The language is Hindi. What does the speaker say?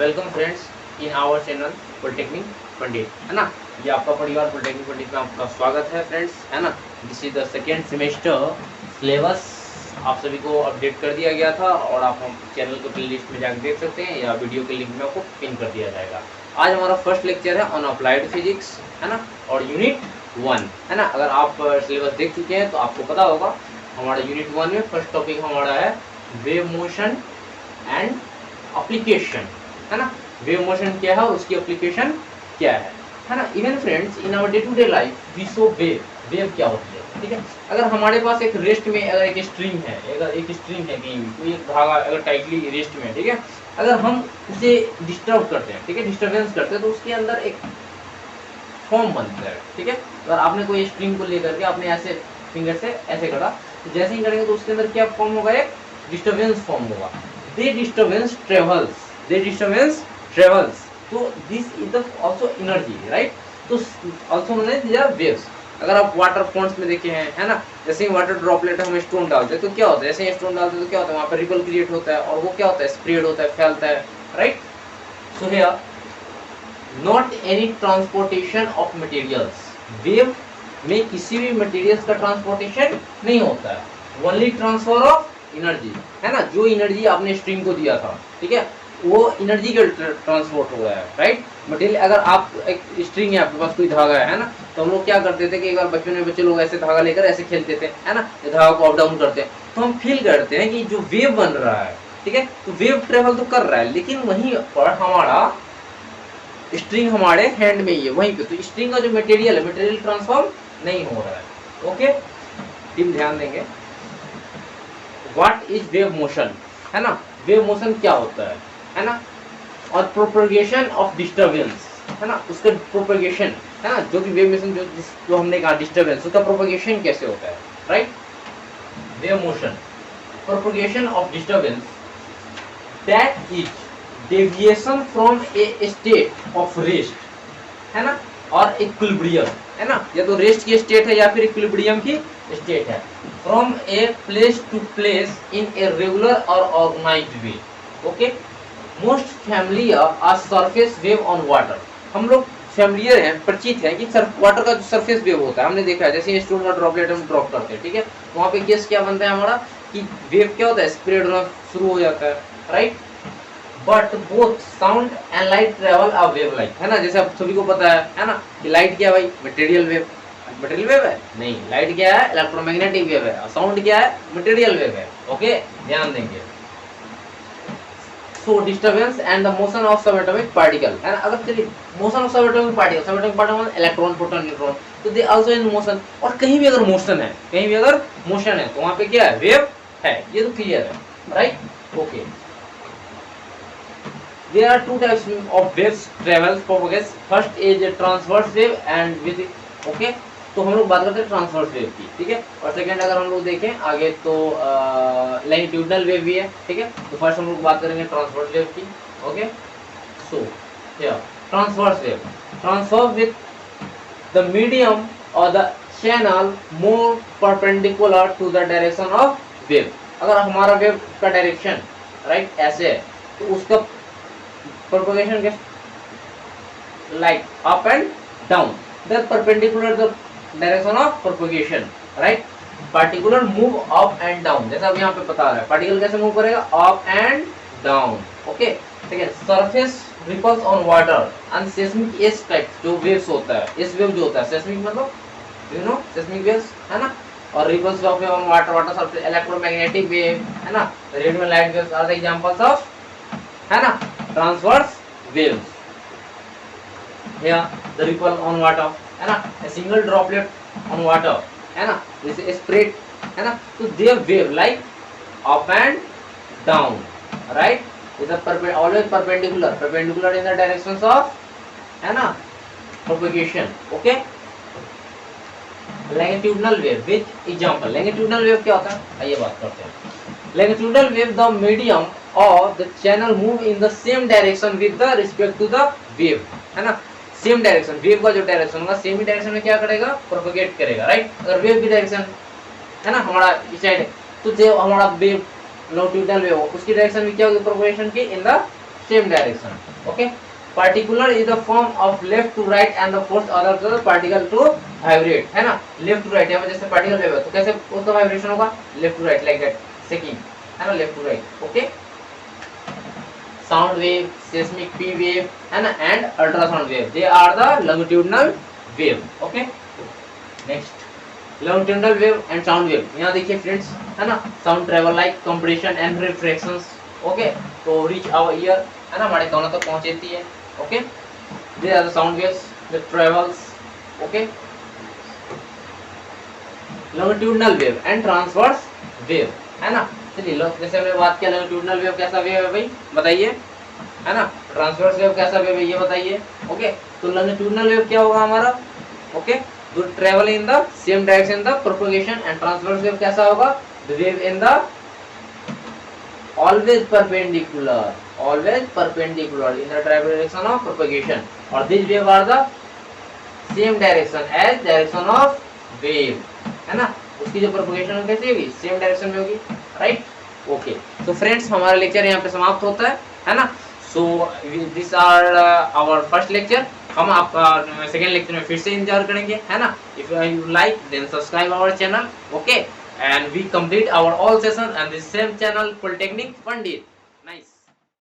Welcome friends in our channel polytechnic Pandit, है ना। ये आपका परिवार पॉलिटेक्निक पंडित में आपका स्वागत है फ्रेंड्स, है ना। This is the second semester syllabus आप सभी को अपडेट कर दिया गया था और आप हम चैनल को प्ले लिस्ट में जाकर देख सकते हैं या वीडियो के लिंक में आपको पिन कर दिया जाएगा। आज हमारा फर्स्ट लेक्चर है ऑन अप्लाइड फिजिक्स, है ना, और यूनिट 1, है ना। अगर आप सिलेबस देख चुके हैं तो आपको पता होगा हमारा यूनिट 1 में फर्स्ट टॉपिक हमारा है वेव मोशन एंड एप्लीकेशन, है ना। वेव मोशन क्या है, उसकी एप्लीकेशन क्या है ना। Even friends in our day to day life we saw wave क्या होती है, ठीक है। अगर हमारे पास एक रेस्ट में अगर एक स्ट्रिंग है, कहीं कोई एक धागा अगर टाइटली रेस्ट में, ठीक है, अगर हम उसे डिस्टर्ब करते हैं, ठीक है, डिस्टर्बेंस करते हैं तो उसके अंदर एक फॉर्म बनता है, ठीक है। अगर आपने कोई स्ट्रिंग को लेकर के आपने ऐसे फिंगर से ऐसे करा तो जैसे ही करेंगे तो उसके अंदर क्या फॉर्म होगा, एक डिस्टर्बेंस फॉर्म होगा। दे डिस्टर्बेंस travels, तो this is also energy, right. तो also मैंने these are waves। अगर आप वाटर फॉन्ट्स में देखे हैं, है ना, जैसे ही वाटर ड्रॉपलेट हम स्टोन डालते हैं तो क्या होता है, जैसे ही स्टोन डालते हैं तो क्या होता है, वहाँ पर रिपल क्रिएट होता है और वो क्या होता है, स्प्रेड होता है, फैलता है, right. So here not any transportation of materials, wave में किसी भी मटेरियल्स का ट्रांसपोर्टेशन नहीं होता है, ओनली ट्रांसफर ऑफ एनर्जी, है ना। जो एनर्जी आपने स्ट्रिंग को दिया था, ठीक है, वो एनर्जी के ट्रांसपोर्ट हो गया है, राइट। मटेरियल अगर आप एक स्ट्रिंग है, आपके पास कोई धागा है ना, तो हम लोग क्या करते थे कि एक बार बचपन में बच्चे लोग ऐसे धागा लेकर ऐसे खेलते थे, है ना, धागा को अप डाउन करते हैं तो हम फील करते हैं कि जो वेव बन रहा है, ठीक है, तो वेव ट्रेवल तो कर रहा है, लेकिन वहीं पर हमारा स्ट्रिंग हमारे हैंड में ही है, वहीं पे, तो स्ट्रिंग का जो मटेरियल है, मटेरियल ट्रांसफॉर्म नहीं हो रहा है। ओके, टीम ध्यान देंगे। व्हाट इज वेव मोशन, है ना, वेव मोशन क्या होता है ना, और प्रोपगेशन ऑफ डिस्टर्बेंस, है ना, उसका प्रोपगेशन, है ना, जो भी वेव मोशन जो हमने कहा डिस्टर्बेंस, उसका प्रोपगेशन कैसे होता है, right. Wave motion propagation of disturbance that is deviation from A state of rest, है ना, और इक्विलिब्रियम, है ना, या तो रेस्ट की स्टेट है या फिर इक्विलिब्रियम की स्टेट है, from a place to place in a regular और organised way. Okay, most familiar are surface wave on water. हम लोग फैमिलियर हैं, परिचित हैं कि वाटर का जो सरफेस वेव होता है, हमने देखा है, जैसे स्टोन का ड्रॉपलेट हम ड्रॉप करते हैं, ठीक है, वहाँ पे केस क्या बनता है हमारा कि वेव क्या होता है, स्प्रेड होना शुरू हो जाता है, right. But both sound and light travel a wave like, है ना, जैसे आप सभी को पता है ना, कि लाइट क्या है भाई, मटेरियल वेव है, नहीं, लाइट क्या है, इलेक्ट्रोमैग्नेटिक वेव है, साउंड क्या है, मटेरियल वेव है। ओके, ध्यान देंगे। So disturbance and the motion of subatomic particle, है ना। अगर चलिए motion of subatomic particle electron, proton, neutron, तो दे आल्सो इन मोशन। और कहीं भी अगर मोशन है तो वहां पे क्या है, वेव है, ये तो क्लियर है, right. Okay, there are two types of waves travels propagates, first is a transverse wave and with, okay, तो हम लोग बात करते हैं ट्रांसवर्स वेव की, ठीक है, और सेकंड अगर हम लोग देखें आगे तो लैंगिट्यूडनल वेव भी है, ठीक है। तो फर्स्ट हम लोग बात करेंगे ट्रांसवर्स वेव की। Okay, so here transverse with the medium और the channel more perpendicular to the direction of wave. अगर हमारा वेव का डायरेक्शन राइट ऐसे है तो उसका प्रोपगेशन के like up and down, the perpendicular the direction of propagation, right, particular move up and down, जैसा अब यहाँ पे बता रहा है पार्टिकल कैसे मूव करेगा, up and down। ओके, ठीक है। Surface ripples on water and seismic S type जो वेव्स होता है, एस वेव जो होता है, सेस्मिक मतलब यू नो सेस्मिक वेव्स, है ना, और ripples of on water surface, electromagnetic wave, है ना, radio light waves are the examples of, है ना, transverse waves। Here the ripple on water, है ना, a single droplet on water, है ना, this is spread, है ना, तो they wave like up and down, right, is always perpendicular in the directions of, है ना, propagation। Okay, longitudinal wave with example, longitudinal wave क्या होता है, आइए बात करते हैं। Longitudinal wave, the medium or the channel move in the same direction with the respect to the wave, है ना, सेम डायरेक्शन, वेव का जो डायरेक्शन होगा सेम ही डायरेक्शन में क्या करेगा, प्रोपगेट करेगा, राइट। अगर वेव की डायरेक्शन है ना हमारा इस साइड है तो जो हमारा वेव लॉन्गिट्यूडनल वेव उसकी डायरेक्शन में क्या होगी, प्रोपगेशन की in the same direction. Okay, particular is the form of left to right and the fourth other to the particle to vibrate, है ना, left to right, यहाँ पे जैसे particle वेव है तो कैसे उसका वाइब्रेशन होगा, left to right like that, सेकिंग, है ना, left to right. Okay, sound wave, seismic P wave, है ना, and ultrasound wave, they are the longitudinal wave. Okay, next longitudinal wave and sound wave. यहाँ देखिए फ्रेंड्स, है ना, sound travel like compression and refractions. Okay, तो reach our ear, है ना, हमारे कानों तक पहुंच जाती है. Okay, these are the sound waves that travels. Okay, longitudinal wave and transverse wave, है ना. चलिए लो, जैसे हमने बात किया longitudinal wave कैसा वेव है भाई बताइए, है ना, transverse wave कैसा वेव है ये बताइए. ओके, तो longitudinal wave क्या होगा हमारा. Okay, to travel in the same direction the propagation, and transverse wave कैसा होगा, the wave in the always perpendicular in the direction of propagation, और these wave are the same direction as direction of wave, है ना, उसकी जो propagation कैसी होगी, same direction में होगी, right. ओके, तो फ्रेंड्स हमारा लेक्चर यहाँ पे समाप्त होता है ना. So this are our first lecture. हम आपका सेकेंड लेक्चर में फिर से इंतजार करेंगे, है ना. If you like then subscribe our channel. Okay, and we complete our all session and this same channel polytechnic Pandit.